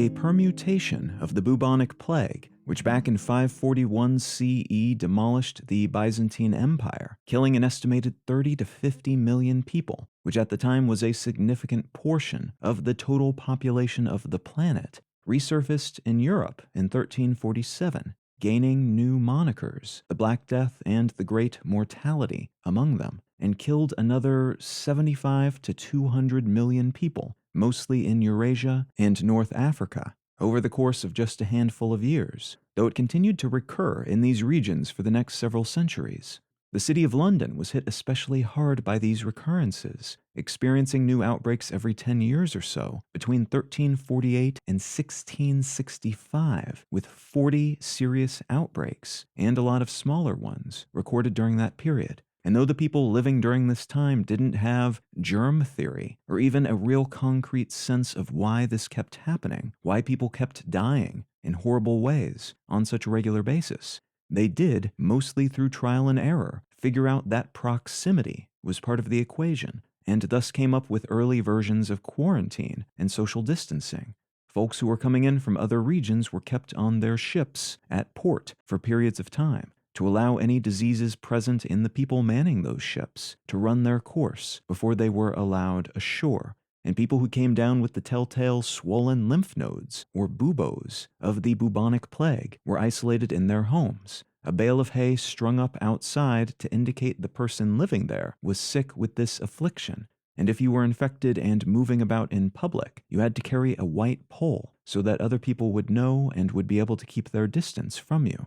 a permutation of the bubonic plague, which back in 541 CE demolished the Byzantine Empire, killing an estimated 30 to 50 million people, which at the time was a significant portion of the total population of the planet, resurfaced in Europe in 1347, gaining new monikers, the Black Death and the Great Mortality among them, and killed another 75 to 200 million people, mostly in Eurasia and North Africa, over the course of just a handful of years, though it continued to recur in these regions for the next several centuries. The city of London was hit especially hard by these recurrences, experiencing new outbreaks every 10 years or so between 1348 and 1665, with 40 serious outbreaks and a lot of smaller ones recorded during that period. And though the people living during this time didn't have germ theory or even a real concrete sense of why this kept happening, why people kept dying in horrible ways on such a regular basis, they did, mostly through trial and error, figure out that proximity was part of the equation, and thus came up with early versions of quarantine and social distancing. Folks who were coming in from other regions were kept on their ships at port for periods of time, to allow any diseases present in the people manning those ships to run their course before they were allowed ashore. And people who came down with the telltale swollen lymph nodes, or buboes, of the bubonic plague were isolated in their homes, a bale of hay strung up outside to indicate the person living there was sick with this affliction. And if you were infected and moving about in public, you had to carry a white pole so that other people would know and would be able to keep their distance from you.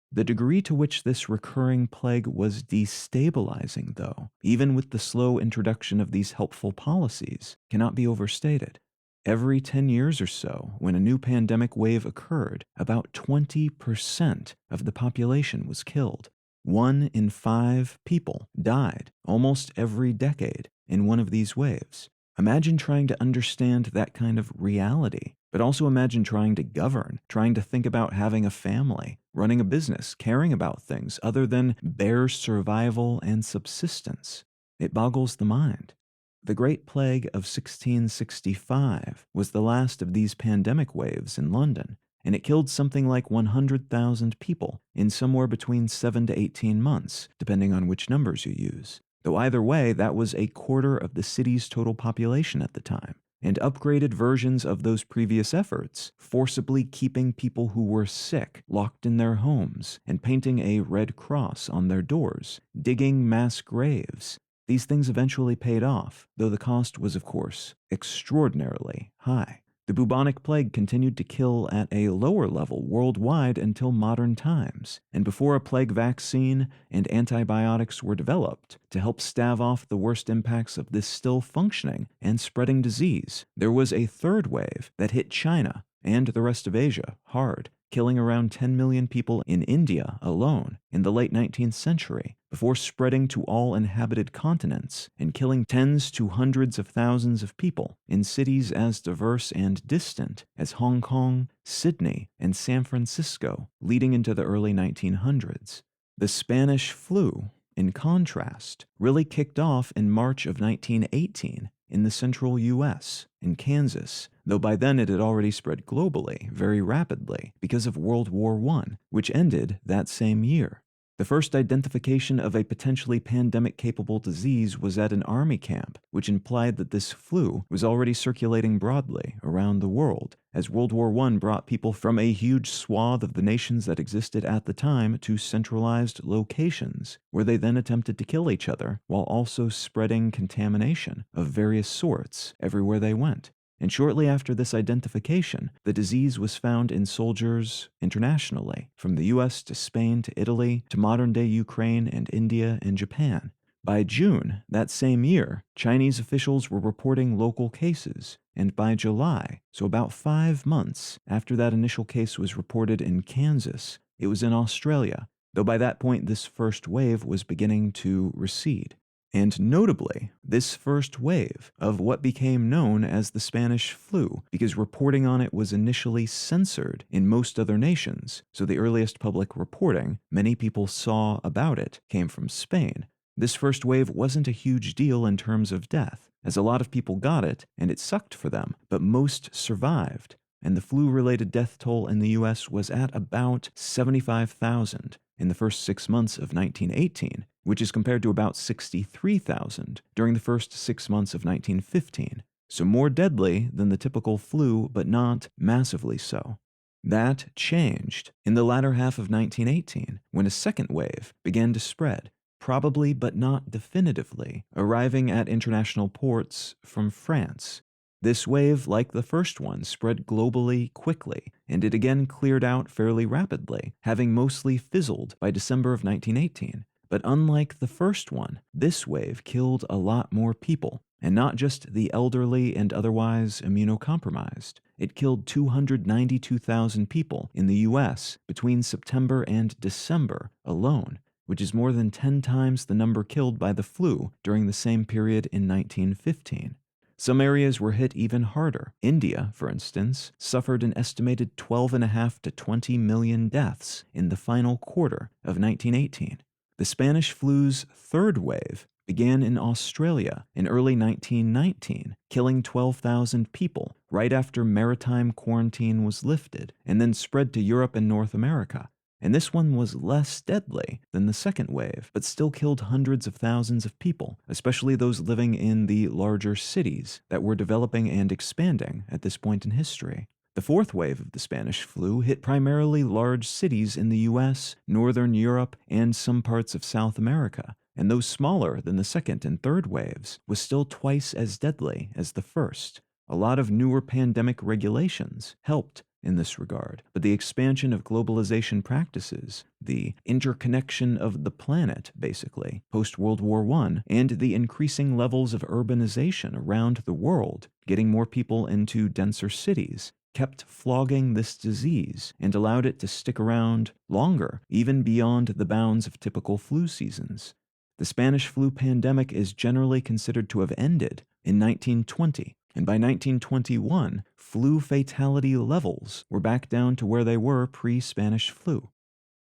The degree to which this recurring plague was destabilizing, though, even with the slow introduction of these helpful policies, cannot be overstated. Every 10 years or so, when a new pandemic wave occurred, about 20% of the population was killed. 1 in 5 people died almost every decade in one of these waves. Imagine trying to understand that kind of reality, but also imagine trying to govern, trying to think about having a family, running a business, caring about things other than bare survival and subsistence. It boggles the mind. The Great Plague of 1665 was the last of these pandemic waves in London, and it killed something like 100,000 people in somewhere between 7 to 18 months, depending on which numbers you use. Though either way, that was a quarter of the city's total population at the time, and upgraded versions of those previous efforts, forcibly keeping people who were sick locked in their homes and painting a red cross on their doors, digging mass graves. These things eventually paid off, though the cost was, of course, extraordinarily high. The bubonic plague continued to kill at a lower level worldwide until modern times, and before a plague vaccine and antibiotics were developed to help stave off the worst impacts of this still functioning and spreading disease, there was a third wave that hit China and the rest of Asia hard, killing around 10 million people in India alone in the late 19th century, before spreading to all inhabited continents and killing tens to hundreds of thousands of people in cities as diverse and distant as Hong Kong, Sydney, and San Francisco, leading into the early 1900s. The Spanish flu, in contrast, really kicked off in March of 1918 in the central U.S., in Kansas, though by then it had already spread globally very rapidly because of World War I, which ended that same year. The first identification of a potentially pandemic-capable disease was at an army camp, which implied that this flu was already circulating broadly around the world, as World War I brought people from a huge swath of the nations that existed at the time to centralized locations, where they then attempted to kill each other while also spreading contamination of various sorts everywhere they went. And shortly after this identification, the disease was found in soldiers internationally, from the US to Spain to Italy to modern-day Ukraine and India and Japan. By June that same year, Chinese officials were reporting local cases, and by July, so about 5 months after that initial case was reported in Kansas, it was in Australia, though by that point this first wave was beginning to recede. And notably, this first wave of what became known as the Spanish flu, because reporting on it was initially censored in most other nations, so the earliest public reporting many people saw about it came from Spain. This first wave wasn't a huge deal in terms of death, as a lot of people got it and it sucked for them, but most survived. and the flu-related death toll in the US was at about 75,000 in the first 6 months of 1918, which is compared to about 63,000 during the first 6 months of 1915, so more deadly than the typical flu, but not massively so. That changed in the latter half of 1918 when a second wave began to spread, probably but not definitively, arriving at international ports from France. This wave, like the first one, spread globally quickly, and it again cleared out fairly rapidly, having mostly fizzled by December of 1918. But unlike the first one, this wave killed a lot more people, and not just the elderly and otherwise immunocompromised. It killed 292,000 people in the US between September and December alone, which is more than 10 times the number killed by the flu during the same period in 1915. Some areas were hit even harder. India, for instance, suffered an estimated 12.5 to 20 million deaths in the final quarter of 1918. The Spanish flu's third wave began in Australia in early 1919, killing 12,000 people right after maritime quarantine was lifted, and then spread to Europe and North America. And this one was less deadly than the second wave, but still killed hundreds of thousands of people, especially those living in the larger cities that were developing and expanding at this point in history. The fourth wave of the Spanish flu hit primarily large cities in the US, Northern Europe, and some parts of South America, and though smaller than the second and third waves, was still twice as deadly as the first. A lot of newer pandemic regulations helped in this regard, but the expansion of globalization practices, the interconnection of the planet, basically, post-World War I, and the increasing levels of urbanization around the world, getting more people into denser cities, kept flogging this disease and allowed it to stick around longer, even beyond the bounds of typical flu seasons. The Spanish flu pandemic is generally considered to have ended in 1920, and by 1921, flu fatality levels were back down to where they were pre-Spanish flu.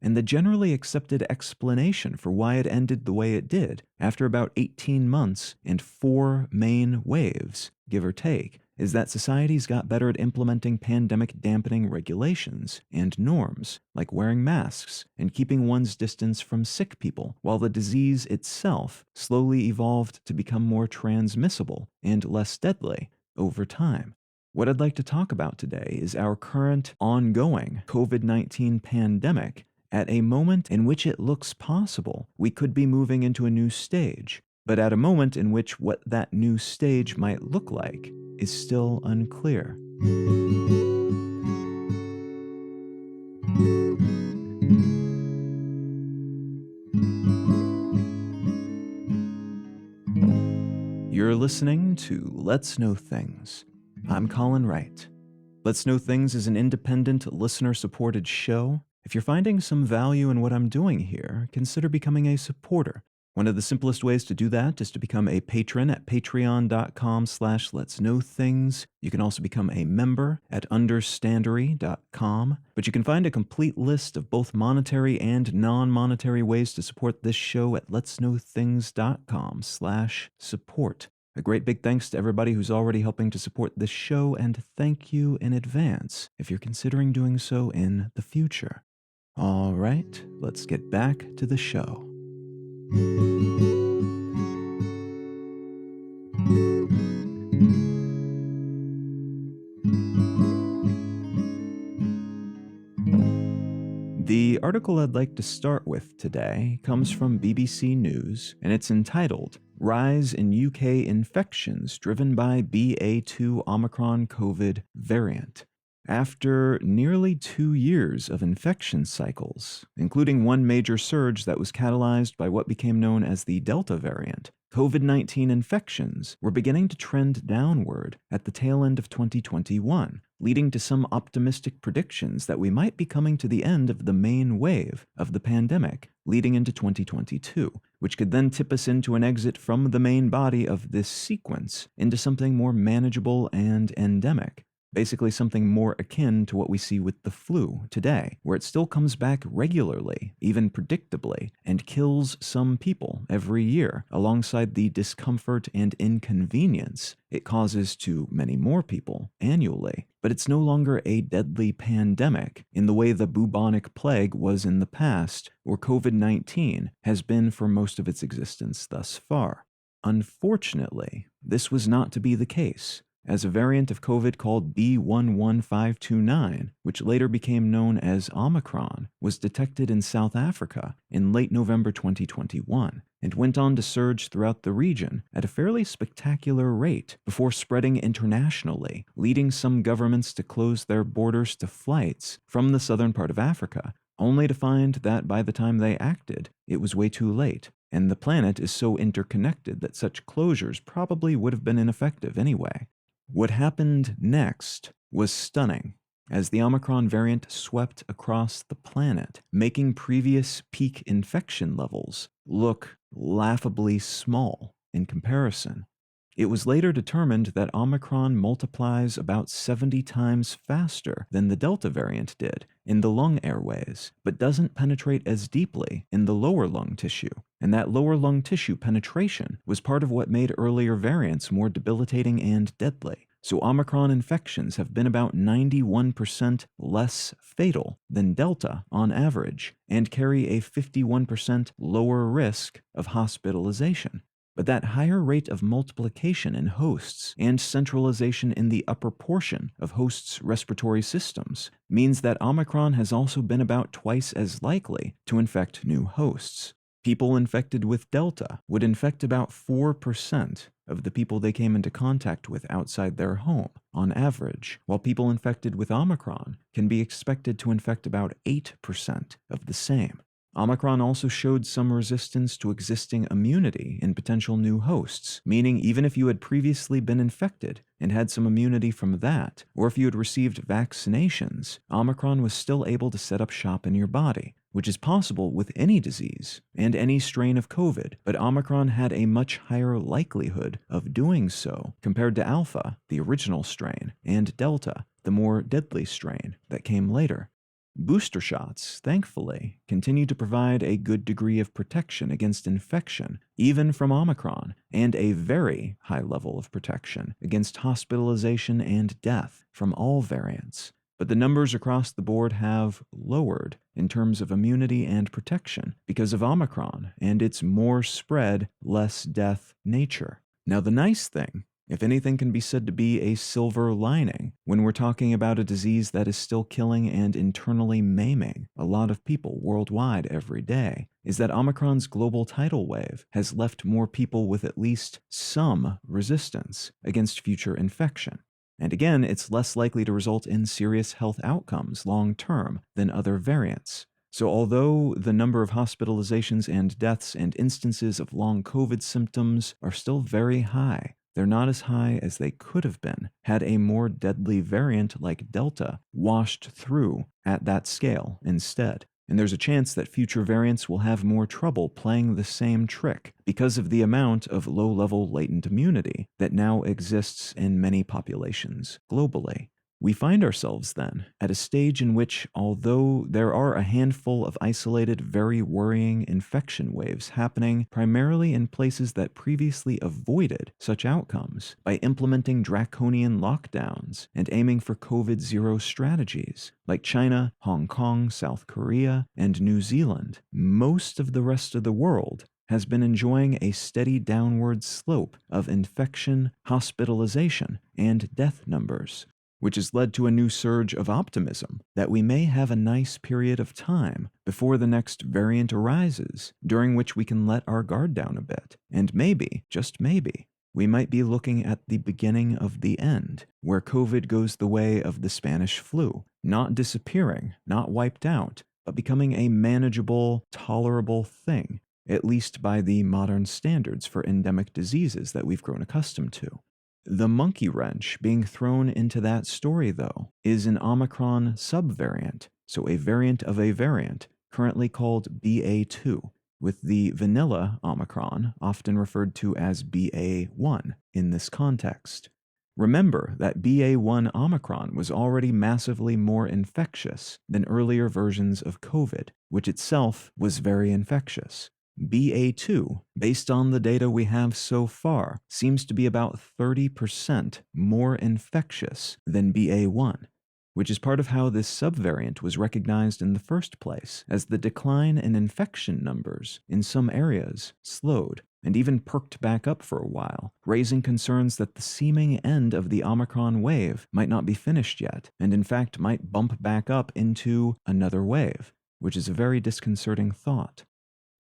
And the generally accepted explanation for why it ended the way it did, after about 18 months and 4 main waves, give or take, is that societies got better at implementing pandemic dampening regulations and norms, like wearing masks and keeping one's distance from sick people, while the disease itself slowly evolved to become more transmissible and less deadly over time. What I'd like to talk about today is our current ongoing COVID-19 pandemic at a moment in which it looks possible we could be moving into a new stage, but at a moment in which what that new stage might look like is still unclear. You're listening to Let's Know Things. I'm Colin Wright. Let's Know Things is an independent, listener-supported show. If you're finding some value in what I'm doing here, consider becoming a supporter. One of the simplest ways to do that is to become a patron at patreon.com/letsknowthings. You can also become a member at understandery.com. But you can find a complete list of both monetary and non-monetary ways to support this show at letsknowthings.com/support. A great big thanks to everybody who's already helping to support this show, and thank you in advance if you're considering doing so in the future. All right, let's get back to the show. The article I'd like to start with today comes from BBC News, and it's entitled, "Rise in UK Infections Driven by BA.2 Omicron COVID Variant." After nearly 2 years of infection cycles, including one major surge that was catalyzed by what became known as the Delta variant, COVID-19 infections were beginning to trend downward at the tail end of 2021, leading to some optimistic predictions that we might be coming to the end of the main wave of the pandemic, leading into 2022, which could then tip us into an exit from the main body of this sequence into something more manageable and endemic. basically something more akin to what we see with the flu today, where it still comes back regularly, even predictably, and kills some people every year, alongside the discomfort and inconvenience it causes to many more people annually. But it's no longer a deadly pandemic in the way the bubonic plague was in the past, or COVID-19 has been for most of its existence thus far. Unfortunately, this was not to be the case, as a variant of COVID called B.1.1529, which later became known as Omicron, was detected in South Africa in late November 2021 and went on to surge throughout the region at a fairly spectacular rate before spreading internationally, leading some governments to close their borders to flights from the southern part of Africa, only to find that by the time they acted, it was way too late. And the planet is so interconnected that such closures probably would have been ineffective anyway. What happened next was stunning, as the Omicron variant swept across the planet, making previous peak infection levels look laughably small in comparison. It was later determined that Omicron multiplies about 70 times faster than the Delta variant did in the lung airways, but doesn't penetrate as deeply in the lower lung tissue. And that lower lung tissue penetration was part of what made earlier variants more debilitating and deadly. So Omicron infections have been about 91% less fatal than Delta on average, and carry a 51% lower risk of hospitalization. But that higher rate of multiplication in hosts and centralization in the upper portion of hosts' respiratory systems means that Omicron has also been about twice as likely to infect new hosts. People infected with Delta would infect about 4% of the people they came into contact with outside their home, on average, while people infected with Omicron can be expected to infect about 8% of the same. Omicron also showed some resistance to existing immunity in potential new hosts, meaning even if you had previously been infected and had some immunity from that, or if you had received vaccinations, Omicron was still able to set up shop in your body, which is possible with any disease and any strain of COVID, but Omicron had a much higher likelihood of doing so compared to Alpha, the original strain, and Delta, the more deadly strain that came later. Booster shots, thankfully, continue to provide a good degree of protection against infection, even from Omicron, and a very high level of protection against hospitalization and death from all variants. But the numbers across the board have lowered in terms of immunity and protection because of Omicron and its more spread, less death nature. Now, the nice thing, if anything can be said to be a silver lining when we're talking about a disease that is still killing and internally maiming a lot of people worldwide every day, is that Omicron's global tidal wave has left more people with at least some resistance against future infection. And again, it's less likely to result in serious health outcomes long term than other variants. So although the number of hospitalizations and deaths and instances of long COVID symptoms are still very high, they're not as high as they could have been had a more deadly variant like Delta washed through at that scale instead. And there's a chance that future variants will have more trouble playing the same trick because of the amount of low-level latent immunity that now exists in many populations globally. We find ourselves, then, at a stage in which, although there are a handful of isolated, very worrying infection waves happening primarily in places that previously avoided such outcomes by implementing draconian lockdowns and aiming for COVID-0 strategies, like China, Hong Kong, South Korea, and New Zealand, most of the rest of the world has been enjoying a steady downward slope of infection, hospitalization, and death numbers, which has led to a new surge of optimism that we may have a nice period of time before the next variant arises, during which we can let our guard down a bit, and maybe, just maybe, we might be looking at the beginning of the end, where COVID goes the way of the Spanish flu, not disappearing, not wiped out, but becoming a manageable, tolerable thing, at least by the modern standards for endemic diseases that we've grown accustomed to. The monkey wrench being thrown into that story, though, is an Omicron subvariant, so a variant of a variant, currently called BA.2, with the vanilla Omicron often referred to as BA.1 in this context. Remember that BA.1 Omicron was already massively more infectious than earlier versions of COVID, which itself was very infectious. BA.2, based on the data we have so far, seems to be about 30% more infectious than BA.1, which is part of how this subvariant was recognized in the first place, as the decline in infection numbers in some areas slowed and even perked back up for a while, raising concerns that the seeming end of the Omicron wave might not be finished yet, and in fact might bump back up into another wave, which is a very disconcerting thought.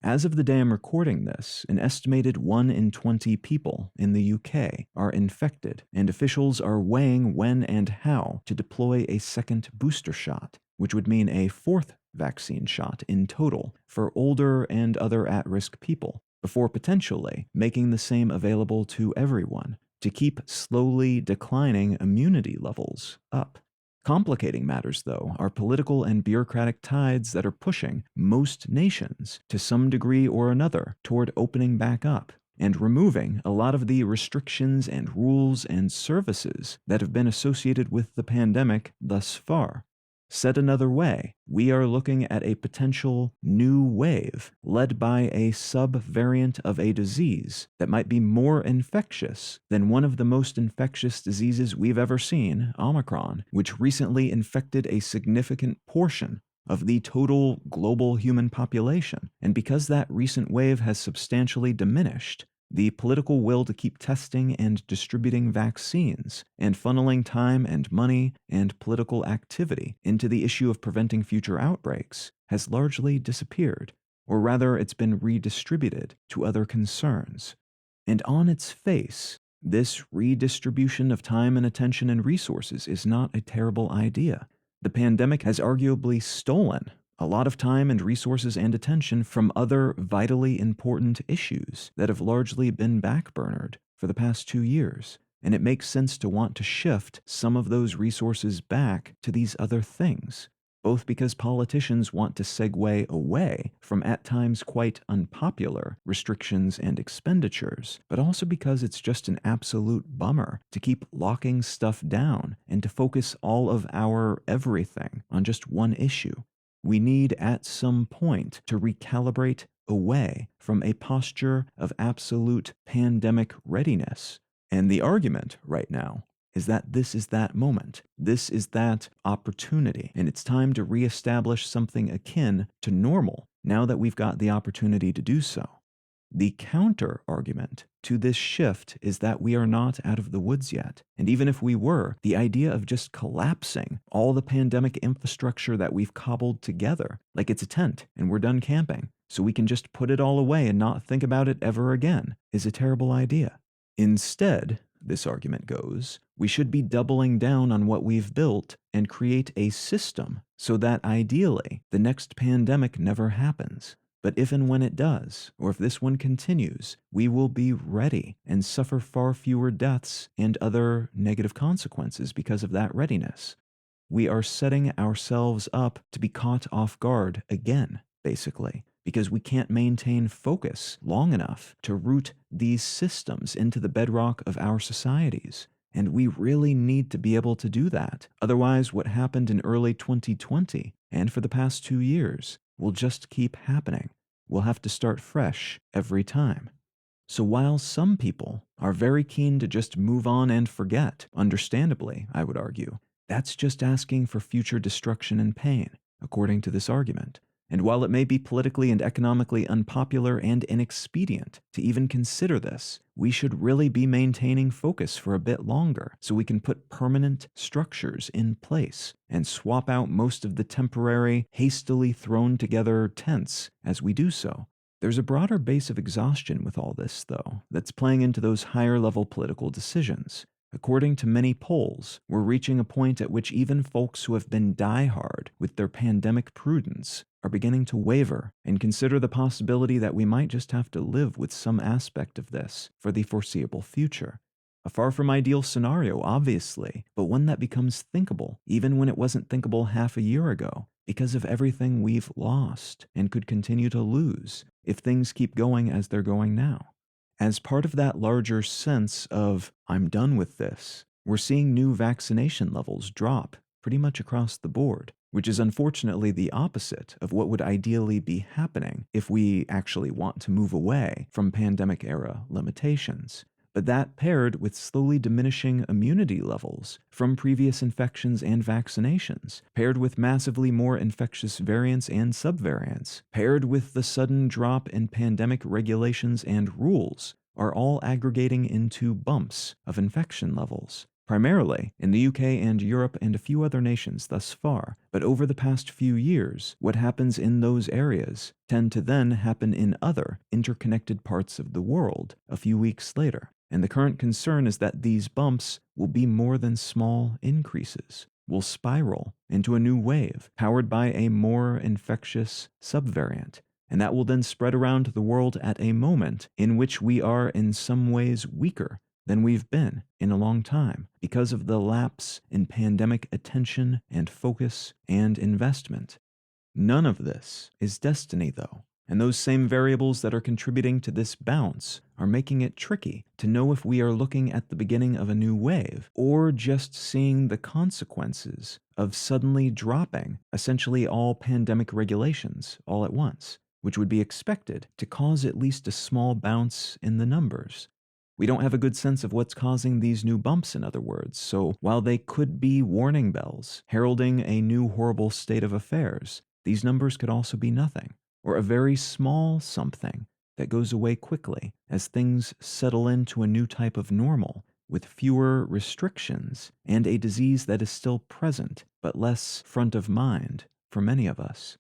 As of the day I'm recording this, an estimated 1 in 20 people in the UK are infected, and officials are weighing when and how to deploy a second booster shot, which would mean a fourth vaccine shot in total for older and other at-risk people, before potentially making the same available to everyone to keep slowly declining immunity levels up. Complicating matters, though, are political and bureaucratic tides that are pushing most nations, to some degree or another, toward opening back up and removing a lot of the restrictions and rules and services that have been associated with the pandemic thus far. Said another way, we are looking at a potential new wave led by a sub-variant of a disease that might be more infectious than one of the most infectious diseases we've ever seen, Omicron, which recently infected a significant portion of the total global human population. And because that recent wave has substantially diminished, the political will to keep testing and distributing vaccines and funneling time and money and political activity into the issue of preventing future outbreaks has largely disappeared, or rather it's been redistributed to other concerns. And on its face, this redistribution of time and attention and resources is not a terrible idea. The pandemic has arguably stolen a lot of time and resources and attention from other vitally important issues that have largely been backburnered for the past 2 years, and it makes sense to want to shift some of those resources back to these other things, both because politicians want to segue away from at times quite unpopular restrictions and expenditures, but also because it's just an absolute bummer to keep locking stuff down and to focus all of our everything on just one issue. We need at some point to recalibrate away from a posture of absolute pandemic readiness. And the argument right now is that this is that moment. This is that opportunity. And it's time to reestablish something akin to normal now that we've got the opportunity to do so. The counter argument to this shift is that we are not out of the woods yet. And even if we were, the idea of just collapsing all the pandemic infrastructure that we've cobbled together, like it's a tent and we're done camping, so we can just put it all away and not think about it ever again, is a terrible idea. Instead, this argument goes, we should be doubling down on what we've built and create a system so that ideally the next pandemic never happens. But if and when it does, or if this one continues, we will be ready and suffer far fewer deaths and other negative consequences because of that readiness. We are setting ourselves up to be caught off guard again, basically, because we can't maintain focus long enough to root these systems into the bedrock of our societies. And we really need to be able to do that. Otherwise, what happened in early 2020 and for the past 2 years will just keep happening. We'll have to start fresh every time. So while some people are very keen to just move on and forget, understandably, I would argue, that's just asking for future destruction and pain, according to this argument. And while it may be politically and economically unpopular and inexpedient to even consider this, we should really be maintaining focus for a bit longer so we can put permanent structures in place and swap out most of the temporary, hastily thrown together tents as we do so. There's a broader base of exhaustion with all this, though, that's playing into those higher level political decisions. According to many polls, we're reaching a point at which even folks who have been diehard with their pandemic prudence are beginning to waver and consider the possibility that we might just have to live with some aspect of this for the foreseeable future. A far from ideal scenario, obviously, but one that becomes thinkable even when it wasn't thinkable half a year ago because of everything we've lost and could continue to lose if things keep going as they're going now. As part of that larger sense of, I'm done with this, We're seeing new vaccination levels drop pretty much across the board, which is unfortunately the opposite of what would ideally be happening if we actually want to move away from pandemic-era limitations. But that paired with slowly diminishing immunity levels from previous infections and vaccinations, paired with massively more infectious variants and subvariants, paired with the sudden drop in pandemic regulations and rules, are all aggregating into bumps of infection levels. Primarily in the UK and Europe and a few other nations thus far, but over the past few years, what happens in those areas tend to then happen in other interconnected parts of the world a few weeks later. And the current concern is that these bumps will be more than small increases, will spiral into a new wave powered by a more infectious subvariant, and that will then spread around the world at a moment in which we are in some ways weaker than we've been in a long time because of the lapse in pandemic attention and focus and investment. None of this is destiny, though, and those same variables that are contributing to this bounce are making it tricky to know if we are looking at the beginning of a new wave or just seeing the consequences of suddenly dropping essentially all pandemic regulations all at once, which would be expected to cause at least a small bounce in the numbers. We don't have a good sense of what's causing these new bumps, in other words, so while they could be warning bells heralding a new horrible state of affairs, these numbers could also be nothing, or a very small something that goes away quickly as things settle into a new type of normal with fewer restrictions and a disease that is still present but less front of mind for many of us.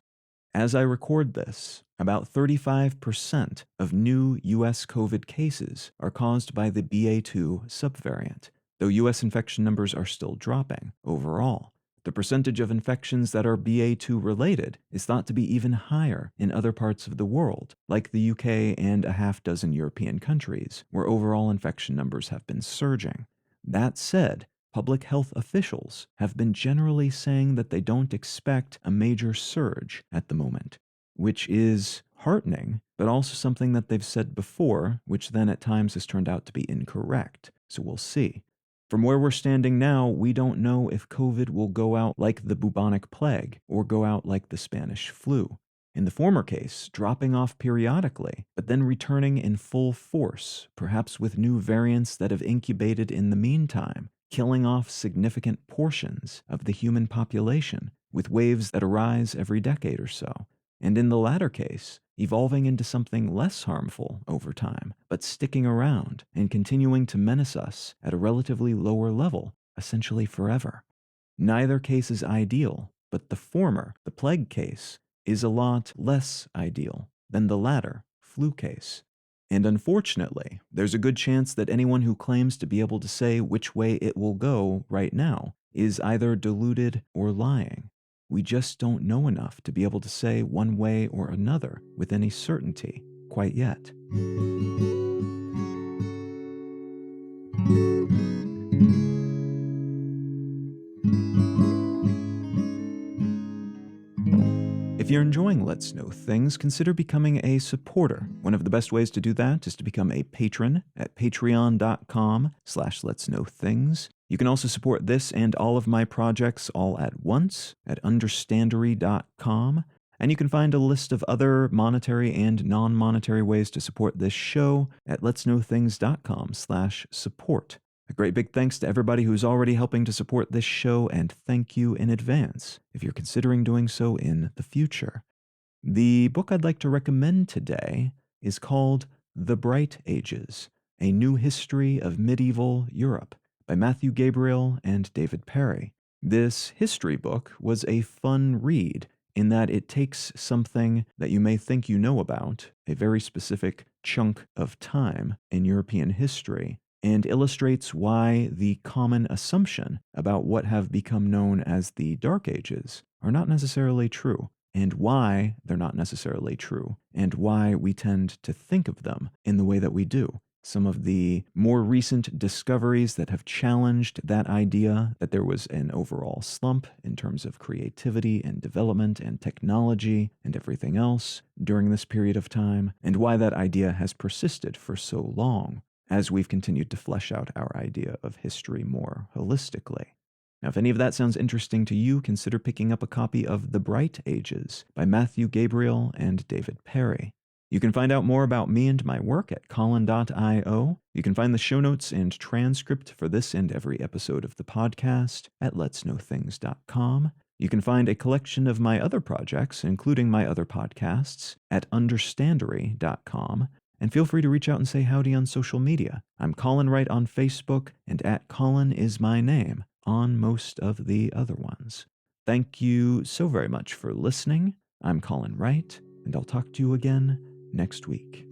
As I record this, about 35% of new U.S. COVID cases are caused by the BA.2 subvariant, though U.S. infection numbers are still dropping overall. The percentage of infections that are BA.2 related is thought to be even higher in other parts of the world, like the UK and a half dozen European countries, where overall infection numbers have been surging. That said, public health officials have been generally saying that they don't expect a major surge at the moment, which is heartening, but also something that they've said before, which then at times has turned out to be incorrect. So we'll see. From where we're standing now, we don't know if COVID will go out like the bubonic plague or go out like the Spanish flu. In the former case, dropping off periodically, but then returning in full force, perhaps with new variants that have incubated in the meantime, killing off significant portions of the human population with waves that arise every decade or so. And in the latter case, evolving into something less harmful over time, but sticking around and continuing to menace us at a relatively lower level, essentially forever. Neither case is ideal, but the former, the plague case, is a lot less ideal than the latter, flu case. And unfortunately, there's a good chance that anyone who claims to be able to say which way it will go right now is either deluded or lying. We just don't know enough to be able to say one way or another with any certainty quite yet. If you're enjoying Let's Know Things, consider becoming a supporter. One of the best ways to do that is to become a patron at patreon.com/letsknowthings. You can also support this and all of my projects all at once at understandery.com. And you can find a list of other monetary and non-monetary ways to support this show at letsknowthings.com/support. A great big thanks to everybody who's already helping to support this show, and thank you in advance if you're considering doing so in the future. The book I'd like to recommend today is called The Bright Ages, A New History of Medieval Europe by Matthew Gabriel and David Perry. This history book was a fun read in that it takes something that you may think you know about, a very specific chunk of time in European history, and illustrates why the common assumption about what have become known as the Dark Ages are not necessarily true, and why they're not necessarily true, and why we tend to think of them in the way that we do. Some of the more recent discoveries that have challenged that idea that there was an overall slump in terms of creativity and development and technology and everything else during this period of time, and why that idea has persisted for so long. as we've continued to flesh out our idea of history more holistically. Now, if any of that sounds interesting to you, consider picking up a copy of The Bright Ages by Matthew Gabriel and David Perry. You can find out more about me and my work at Colin.io. You can find the show notes and transcript for this and every episode of the podcast at letsknowthings.com. You can find a collection of my other projects, including my other podcasts, at understandery.com. And feel free to reach out and say howdy on social media. I'm Colin Wright on Facebook, and at Colin is my name on most of the other ones. Thank you so very much for listening. I'm Colin Wright, and I'll talk to you again next week.